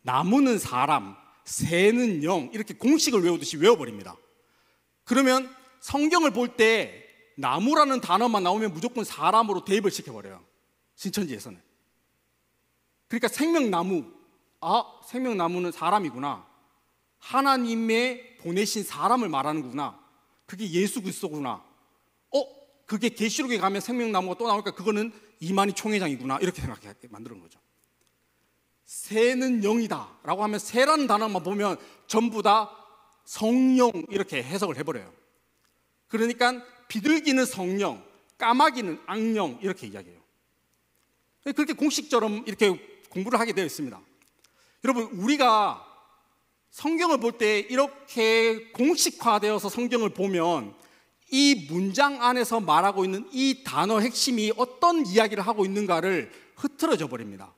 A: 나무는 사람, 새는 영, 이렇게 공식을 외우듯이 외워버립니다. 그러면 성경을 볼 때 나무라는 단어만 나오면 무조건 사람으로 대입을 시켜버려요. 신천지에서는. 그러니까 생명나무, 생명나무는 사람이구나. 하나님의 보내신 사람을 말하는구나. 그게 예수 그리스도구나. 그게 계시록에 가면 생명나무가 또 나오니까 그거는 이만희 총회장이구나. 이렇게 생각하게 만드는 거죠. 새는 영이다 라고 하면 새라는 단어만 보면 전부 다 성령 이렇게 해석을 해버려요. 그러니까 비둘기는 성령, 까마귀는 악령 이렇게 이야기해요. 그렇게 공식처럼 이렇게 공부를 하게 되어 있습니다. 여러분, 우리가 성경을 볼 때 이렇게 공식화되어서 성경을 보면 이 문장 안에서 말하고 있는 이 단어 핵심이 어떤 이야기를 하고 있는가를 흐트러져 버립니다.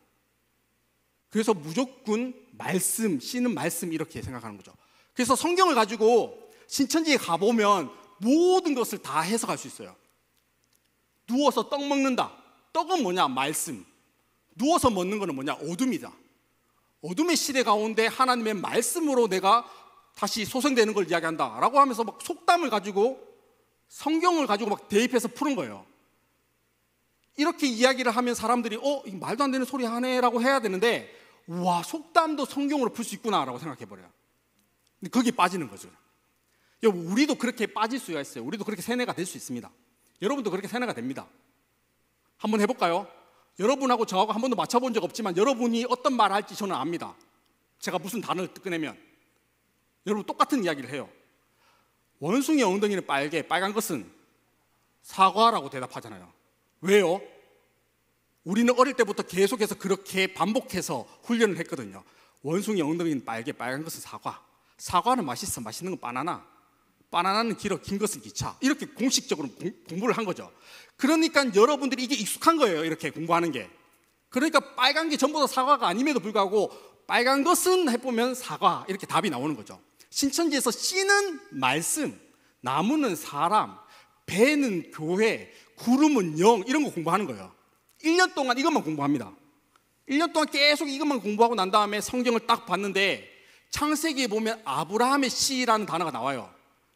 A: 그래서 무조건 말씀, 씨는 말씀 이렇게 생각하는 거죠. 그래서 성경을 가지고 신천지에 가보면 모든 것을 다 해석할 수 있어요. 누워서 떡 먹는다. 떡은 뭐냐? 말씀. 누워서 먹는 거는 뭐냐? 어둠이다. 어둠의 시대 가운데 하나님의 말씀으로 내가 다시 소생되는 걸 이야기한다 라고 하면서 막 속담을 가지고 성경을 가지고 막 대입해서 푸는 거예요. 이렇게 이야기를 하면 사람들이 이거 말도 안 되는 소리 하네 라고 해야 되는데, 우와, 속담도 성경으로 풀 수 있구나 라고 생각해버려요. 근데 거기에 빠지는 거죠. 여러분, 우리도 그렇게 빠질 수가 있어요. 우리도 그렇게 세뇌가 될 수 있습니다. 여러분도 그렇게 세뇌가 됩니다. 한번 해볼까요? 여러분하고 저하고 한 번도 맞춰본 적 없지만 여러분이 어떤 말 할지 저는 압니다. 제가 무슨 단어를 꺼내면 여러분 똑같은 이야기를 해요. 원숭이 엉덩이는 빨간 것은 사과라고 대답하잖아요. 왜요? 우리는 어릴 때부터 계속해서 그렇게 반복해서 훈련을 했거든요. 원숭이 엉덩이는 빨간 것은 사과. 사과는 맛있어. 맛있는 건 바나나. 바나나는 길어. 긴 것은 기차. 이렇게 공식적으로 공부를 한 거죠. 그러니까 여러분들이 이게 익숙한 거예요. 이렇게 공부하는 게. 그러니까 빨간 게 전부 다 사과가 아님에도 불구하고 빨간 것은 해보면 사과, 이렇게 답이 나오는 거죠. 신천지에서 씨는 말씀, 나무는 사람, 배는 교회, 구름은 영, 이런 거 공부하는 거예요. 1년 동안 이것만 공부합니다. 1년 동안 계속 이것만 공부하고 난 다음에 성경을 딱 봤는데 창세기에 보면 아브라함의 씨라는 단어가 나와요.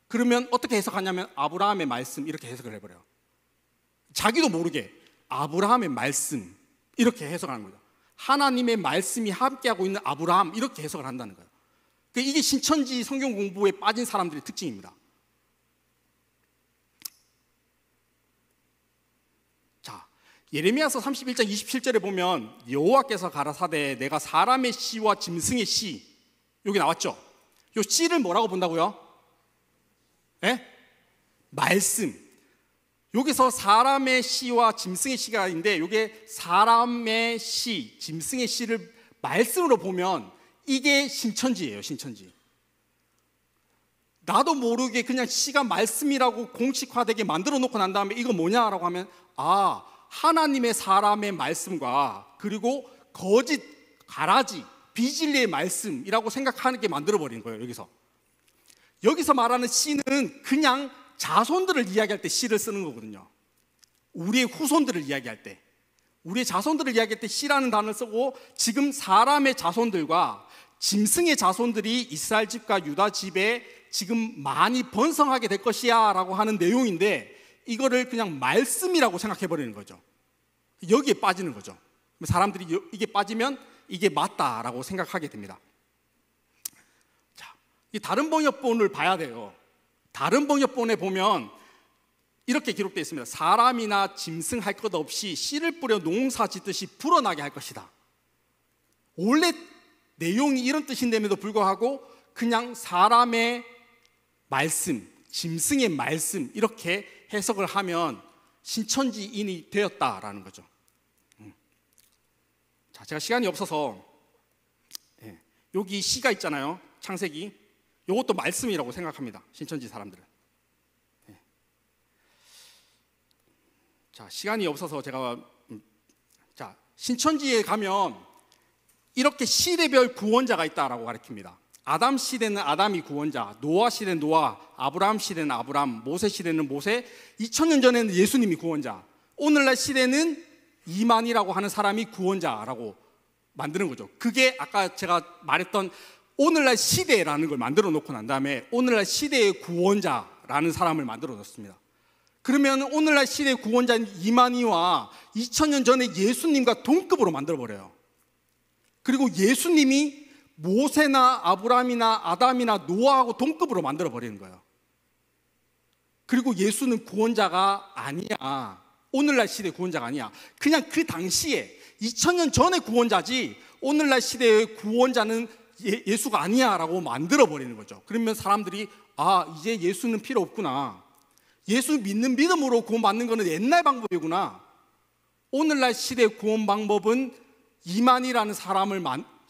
A: 그러면 어떻게 해석하냐면 아브라함의 말씀, 이렇게 해석을 해버려요. 자기도 모르게 아브라함의 말씀, 이렇게 해석하는 거죠. 하나님의 말씀이 함께하고 있는 아브라함, 이렇게 해석을 한다는 거예요. 이게 신천지 성경 공부에 빠진 사람들의 특징입니다. 자, 예레미야서 31장 27절에 보면 여호와께서 가라사대 내가 사람의 씨와 짐승의 씨, 여기 나왔죠? 이 씨를 뭐라고 본다고요? 말씀. 여기서 사람의 씨와 짐승의 씨가 있는데, 이게 사람의 씨, 짐승의 씨를 말씀으로 보면 이게 신천지예요. 신천지. 나도 모르게 그냥 씨가 말씀이라고 공식화되게 만들어 놓고 난 다음에 이거 뭐냐라고 하면, 하나님의 사람의 말씀과 그리고 거짓, 가라지, 비진리의 말씀이라고 생각하는 게 만들어 버린 거예요. 여기서 말하는 씨는 그냥 자손들을 이야기할 때 씨를 쓰는 거거든요. 우리의 후손들을 이야기할 때, 우리의 자손들을 이야기할 때 씨라는 단어를 쓰고, 지금 사람의 자손들과 짐승의 자손들이 이스라엘 집과 유다 집에 지금 많이 번성하게 될 것이야 라고 하는 내용인데, 이거를 그냥 말씀이라고 생각해 버리는 거죠. 여기에 빠지는 거죠. 사람들이 이게 빠지면 이게 맞다라고 생각하게 됩니다. 자, 이 다른 번역본을 봐야 돼요. 다른 번역본에 보면 이렇게 기록되어 있습니다. 사람이나 짐승 할 것 없이 씨를 뿌려 농사 짓듯이 불어나게 할 것이다. 원래 내용이 이런 뜻인데도 불구하고 그냥 사람의 말씀, 짐승의 말씀, 이렇게 해석을 하면 신천지인이 되었다라는 거죠. 자, 제가 시간이 없어서 여기 시가 있잖아요. 창세기. 이것도 말씀이라고 생각합니다. 신천지 사람들은. 자, 시간이 없어서 제가 신천지에 가면 이렇게 시대별 구원자가 있다라고 가르칩니다. 아담 시대는 아담이 구원자, 노아 시대는 노아, 아브라함 시대는 아브라함, 모세 시대는 모세, 2000년 전에는 예수님이 구원자, 오늘날 시대는 이만희라고 하는 사람이 구원자라고 만드는 거죠. 그게 아까 제가 말했던 오늘날 시대라는 걸 만들어 놓고 난 다음에 오늘날 시대의 구원자라는 사람을 만들어 놓습니다. 그러면 오늘날 시대의 구원자인 이만희와 2000년 전에 예수님과 동급으로 만들어 버려요. 그리고 예수님이 모세나 아브라함이나 아담이나 노아하고 동급으로 만들어 버리는 거예요. 그리고 예수는 구원자가 아니야. 오늘날 시대의 구원자가 아니야. 그냥 그 당시에 2000년 전의 구원자지 오늘날 시대의 구원자는 예수가 아니야 라고 만들어 버리는 거죠. 그러면 사람들이 이제 예수는 필요 없구나. 예수 믿는 믿음으로 구원받는 거는 옛날 방법이구나. 오늘날 시대의 구원 방법은 이만희라는 사람을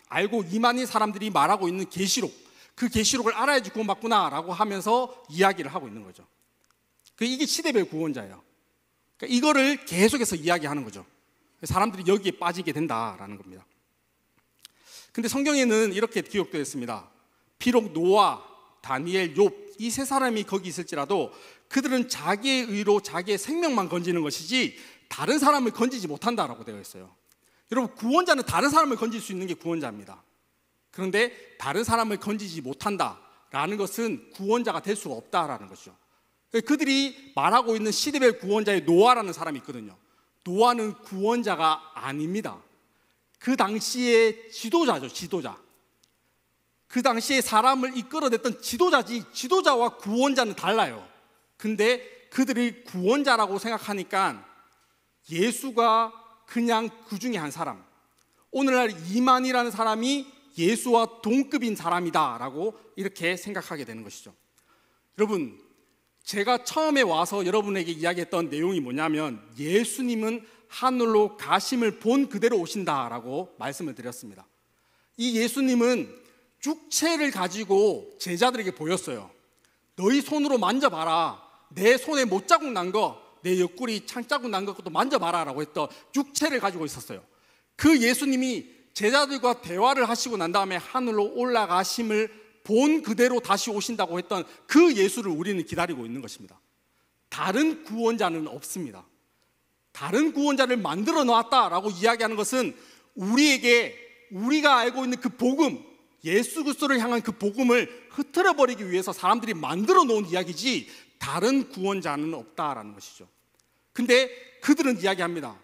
A: 알고 이만희 사람들이 말하고 있는 계시록, 그 계시록을 알아야지 구원받구나 라고 하면서 이야기를 하고 있는 거죠. 이게 시대별 구원자예요. 그러니까 이거를 계속해서 이야기하는 거죠. 사람들이 여기에 빠지게 된다라는 겁니다. 근데 성경에는 이렇게 기록되어 있습니다. 비록 노아, 다니엘, 욥 이 세 사람이 거기 있을지라도 그들은 자기의 의로 자기의 생명만 건지는 것이지 다른 사람을 건지지 못한다라고 되어 있어요. 여러분, 구원자는 다른 사람을 건질 수 있는 게 구원자입니다. 그런데 다른 사람을 건지지 못한다라는 것은 구원자가 될 수가 없다라는 것이죠. 그들이 말하고 있는 시대별 구원자의 노아라는 사람이 있거든요. 노아는 구원자가 아닙니다. 그 당시의 지도자죠, 지도자. 그 당시에 사람을 이끌어냈던 지도자지, 지도자와 구원자는 달라요. 근데 그들이 구원자라고 생각하니까 예수가 그냥 그 중에 한 사람, 오늘날 이만희라는 사람이 예수와 동급인 사람이다라고 이렇게 생각하게 되는 것이죠. 여러분, 제가 처음에 와서 여러분에게 이야기했던 내용이 뭐냐면 예수님은 하늘로 가심을 본 그대로 오신다라고 말씀을 드렸습니다. 이 예수님은 육체를 가지고 제자들에게 보였어요. 너희 손으로 만져봐라. 내 손에 못자국 난 거, 내 옆구리 창자국 난 것도 만져봐라 라고 했던 육체를 가지고 있었어요. 그 예수님이 제자들과 대화를 하시고 난 다음에 하늘로 올라가심을 본 그대로 다시 오신다고 했던 그 예수를 우리는 기다리고 있는 것입니다. 다른 구원자는 없습니다. 다른 구원자를 만들어 놨다라고 이야기하는 것은 우리에게 우리가 알고 있는 그 복음, 예수 그리스도를 향한 그 복음을 흐트러 버리기 위해서 사람들이 만들어 놓은 이야기지 다른 구원자는 없다라는 것이죠. 근데 그들은 이야기합니다.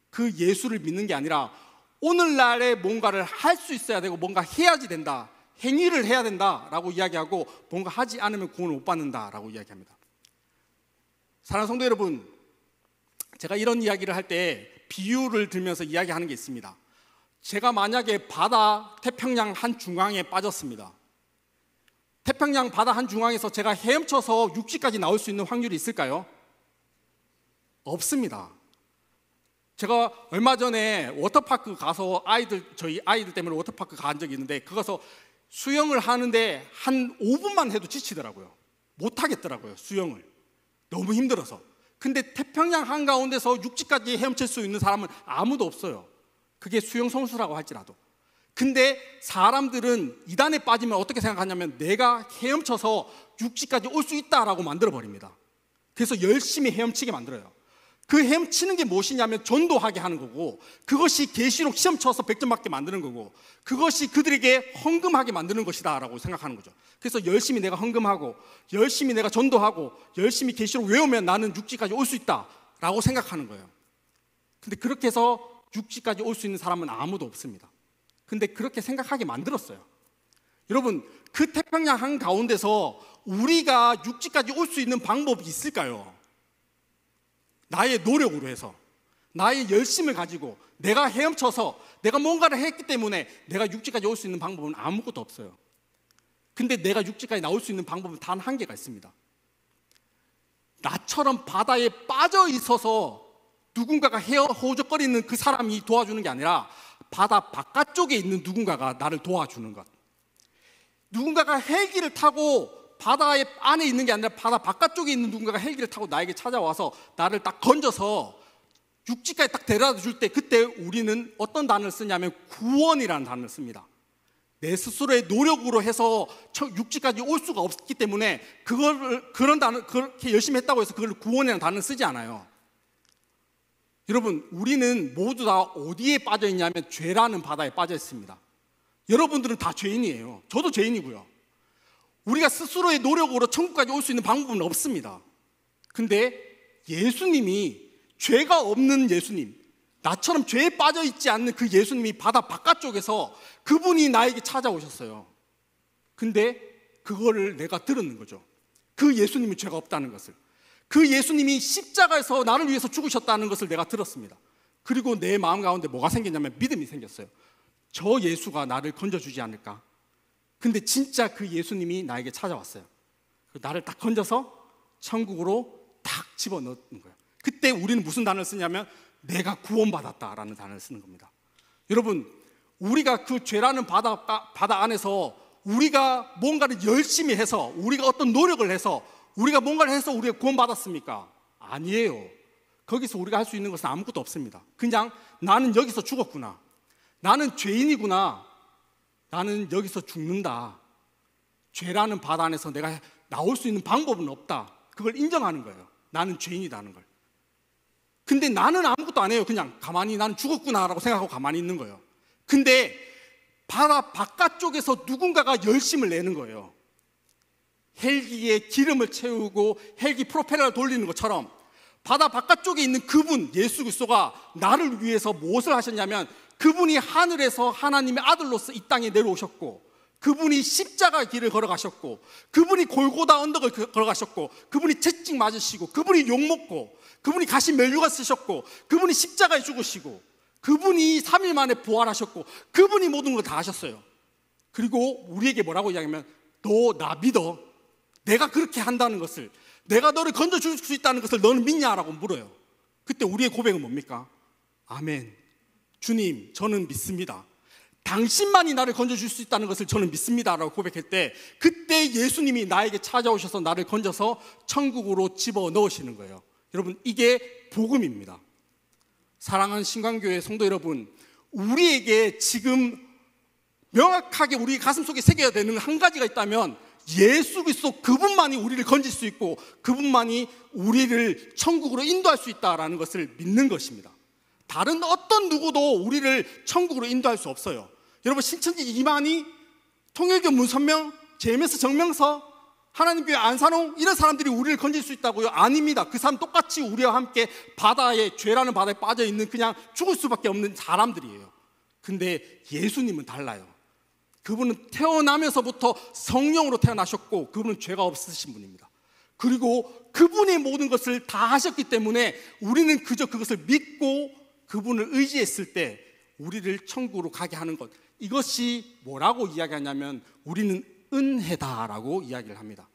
A: 그 예수를 믿는 게 아니라 오늘날에 뭔가를 할 수 있어야 되고 뭔가 해야지 된다, 행위를 해야 된다라고 이야기하고 뭔가 하지 않으면 구원을 못 받는다라고 이야기합니다. 사랑하는 성도 여러분, 제가 이런 이야기를 할 때 비유를 들면서 이야기하는 게 있습니다. 제가 만약에 바다 태평양 한 중앙에 빠졌습니다. 태평양 바다 한 중앙에서 제가 헤엄쳐서 육지까지 나올 수 있는 확률이 있을까요? 없습니다. 제가 얼마 전에 워터파크 가서 저희 아이들 때문에 워터파크 간 적이 있는데 그 가서 수영을 하는데 한 5분만 해도 지치더라고요. 못 하겠더라고요, 수영을. 너무 힘들어서. 근데 태평양 한가운데서 육지까지 헤엄칠 수 있는 사람은 아무도 없어요. 그게 수영 선수라고 할지라도. 근데 사람들은 이단에 빠지면 어떻게 생각하냐면 내가 헤엄쳐서 육지까지 올 수 있다라고 만들어 버립니다. 그래서 열심히 헤엄치게 만들어요. 그 헤엄치는 게 무엇이냐면 전도하게 하는 거고, 그것이 계시록 시험 쳐서 100점 받게 만드는 거고, 그것이 그들에게 헌금하게 만드는 것이다 라고 생각하는 거죠. 그래서 열심히 내가 헌금하고 열심히 내가 전도하고 열심히 계시록 외우면 나는 육지까지 올 수 있다 라고 생각하는 거예요. 근데 그렇게 해서 육지까지 올 수 있는 사람은 아무도 없습니다. 근데 그렇게 생각하게 만들었어요. 여러분, 그 태평양 한가운데서 우리가 육지까지 올 수 있는 방법이 있을까요? 나의 노력으로 해서, 나의 열심을 가지고 내가 헤엄쳐서 내가 뭔가를 했기 때문에 내가 육지까지 올 수 있는 방법은 아무것도 없어요. 근데 내가 육지까지 나올 수 있는 방법은 단 한 개가 있습니다. 나처럼 바다에 빠져 있어서 누군가가 호적거리는 그 사람이 도와주는 게 아니라 바다 바깥쪽에 있는 누군가가 나를 도와주는 것. 누군가가 헬기를 타고 바다 안에 있는 게 아니라 바다 바깥쪽에 있는 누군가가 헬기를 타고 나에게 찾아와서 나를 딱 건져서 육지까지 딱 데려다 줄 때, 그때 우리는 어떤 단어를 쓰냐면 구원이라는 단어를 씁니다. 내 스스로의 노력으로 해서 육지까지 올 수가 없기 때문에 그런 단어, 그렇게 열심히 했다고 해서 그걸 구원이라는 단어를 쓰지 않아요. 여러분, 우리는 모두 다 어디에 빠져 있냐면 죄라는 바다에 빠져 있습니다. 여러분들은 다 죄인이에요. 저도 죄인이고요. 우리가 스스로의 노력으로 천국까지 올 수 있는 방법은 없습니다. 근데 예수님이, 죄가 없는 예수님, 나처럼 죄에 빠져 있지 않는 그 예수님이 바다 바깥쪽에서 그분이 나에게 찾아오셨어요. 근데 그거를 내가 들었는 거죠. 그 예수님이 죄가 없다는 것을, 그 예수님이 십자가에서 나를 위해서 죽으셨다는 것을 내가 들었습니다. 그리고 내 마음 가운데 뭐가 생겼냐면 믿음이 생겼어요. 저 예수가 나를 건져주지 않을까? 근데 진짜 그 예수님이 나에게 찾아왔어요. 나를 딱 건져서 천국으로 딱 집어넣는 거예요. 그때 우리는 무슨 단어를 쓰냐면 내가 구원받았다라는 단어를 쓰는 겁니다. 여러분, 우리가 그 죄라는 바다 안에서 우리가 뭔가를 열심히 해서, 우리가 어떤 노력을 해서, 우리가 뭔가를 해서 우리가 구원받았습니까? 아니에요. 거기서 우리가 할 수 있는 것은 아무것도 없습니다. 그냥 나는 여기서 죽었구나, 나는 죄인이구나, 나는 여기서 죽는다, 죄라는 바다 안에서 내가 나올 수 있는 방법은 없다. 그걸 인정하는 거예요. 나는 죄인이라는 걸. 근데 나는 아무것도 안 해요. 그냥 가만히 나는 죽었구나라고 생각하고 가만히 있는 거예요. 근데 바다 바깥쪽에서 누군가가 열심을 내는 거예요. 헬기에 기름을 채우고 헬기 프로펠러를 돌리는 것처럼 바다 바깥쪽에 있는 그분 예수 그리스도가 나를 위해서 무엇을 하셨냐면, 그분이 하늘에서 하나님의 아들로서 이 땅에 내려오셨고, 그분이 십자가 길을 걸어가셨고, 그분이 골고다 언덕을 걸어가셨고, 그분이 채찍 맞으시고, 그분이 욕먹고, 그분이 가시 면류관 쓰셨고, 그분이 십자가에 죽으시고, 그분이 3일 만에 부활하셨고, 그분이 모든 걸 다 하셨어요. 그리고 우리에게 뭐라고 이야기하면, 너 나 믿어. 내가 그렇게 한다는 것을, 내가 너를 건져줄 수 있다는 것을 너는 믿냐라고 물어요. 그때 우리의 고백은 뭡니까? 아멘. 주님, 저는 믿습니다. 당신만이 나를 건져줄 수 있다는 것을 저는 믿습니다라고 고백할 때, 그때 예수님이 나에게 찾아오셔서 나를 건져서 천국으로 집어넣으시는 거예요. 여러분, 이게 복음입니다. 사랑하는 신광교회 성도 여러분, 우리에게 지금 명확하게 우리 가슴속에 새겨야 되는 한 가지가 있다면, 예수 그리스도 그분만이 우리를 건질 수 있고, 그분만이 우리를 천국으로 인도할 수 있다라는 것을 믿는 것입니다. 다른 어떤 누구도 우리를 천국으로 인도할 수 없어요. 여러분, 신천지 이만희, 통일교 문선명, JMS 정명서, 하나님교회 안산홍, 이런 사람들이 우리를 건질 수 있다고요? 아닙니다. 그 사람 똑같이 우리와 함께 바다에, 죄라는 바다에 빠져있는 그냥 죽을 수밖에 없는 사람들이에요. 근데 예수님은 달라요. 그분은 태어나면서부터 성령으로 태어나셨고, 그분은 죄가 없으신 분입니다. 그리고 그분의 모든 것을 다 하셨기 때문에 우리는 그저 그것을 믿고 그분을 의지했을 때 우리를 천국으로 가게 하는 것, 이것이 뭐라고 이야기하냐면, 우리는 은혜다라고 이야기를 합니다.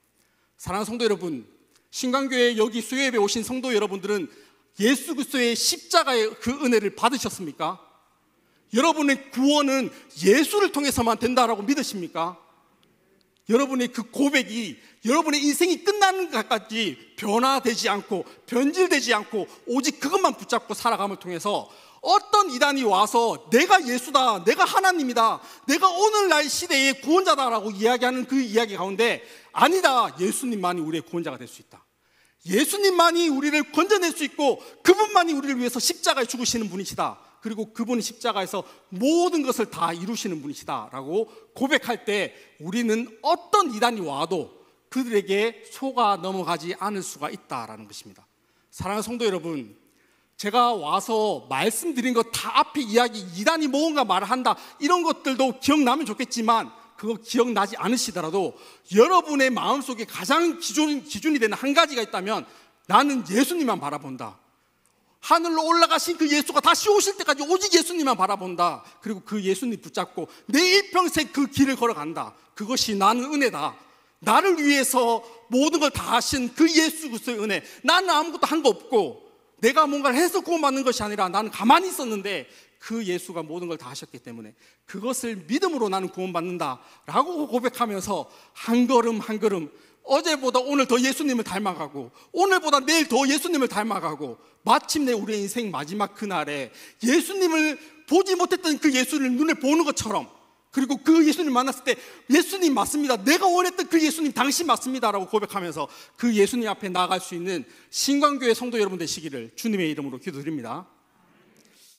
A: 사랑하는 성도 여러분, 신광교회 여기 수요예배 오신 성도 여러분들은 예수 그리스도의 십자가의 그 은혜를 받으셨습니까? 여러분의 구원은 예수를 통해서만 된다라고 믿으십니까? 여러분의 그 고백이 여러분의 인생이 끝나는 것까지 변화되지 않고 변질되지 않고 오직 그것만 붙잡고 살아감을 통해서 어떤 이단이 와서 내가 예수다, 내가 하나님이다, 내가 오늘날 시대의 구원자다라고 이야기하는 그 이야기 가운데, 아니다, 예수님만이 우리의 구원자가 될 수 있다, 예수님만이 우리를 건져낼 수 있고 그분만이 우리를 위해서 십자가에 죽으시는 분이시다, 그리고 그분이 십자가에서 모든 것을 다 이루시는 분이시다 라고 고백할 때, 우리는 어떤 이단이 와도 그들에게 속아 넘어가지 않을 수가 있다라는 것입니다. 사랑하는 성도 여러분, 제가 와서 말씀드린 것 다 앞에 이야기, 이단이 뭔가 말을 한다, 이런 것들도 기억나면 좋겠지만, 그거 기억나지 않으시더라도 여러분의 마음속에 가장 기준이 되는 한 가지가 있다면, 나는 예수님만 바라본다, 하늘로 올라가신 그 예수가 다시 오실 때까지 오직 예수님만 바라본다, 그리고 그 예수님 붙잡고 내 일평생 그 길을 걸어간다, 그것이 나는 은혜다. 나를 위해서 모든 걸 다 하신 그 예수 그리스도의 은혜, 나는 아무것도 한 거 없고 내가 뭔가를 해서 구원받는 것이 아니라 나는 가만히 있었는데 그 예수가 모든 걸 다 하셨기 때문에 그것을 믿음으로 나는 구원받는다 라고 고백하면서 한 걸음 한 걸음, 어제보다 오늘 더 예수님을 닮아가고 오늘보다 내일 더 예수님을 닮아가고, 마침내 우리의 인생 마지막 그날에 예수님을 보지 못했던 그 예수를 눈에 보는 것처럼, 그리고 그 예수님 만났을 때 예수님 맞습니다, 내가 원했던 그 예수님 당신 맞습니다 라고 고백하면서 그 예수님 앞에 나아갈 수 있는 신광교회 성도 여러분 되시기를 주님의 이름으로 기도드립니다.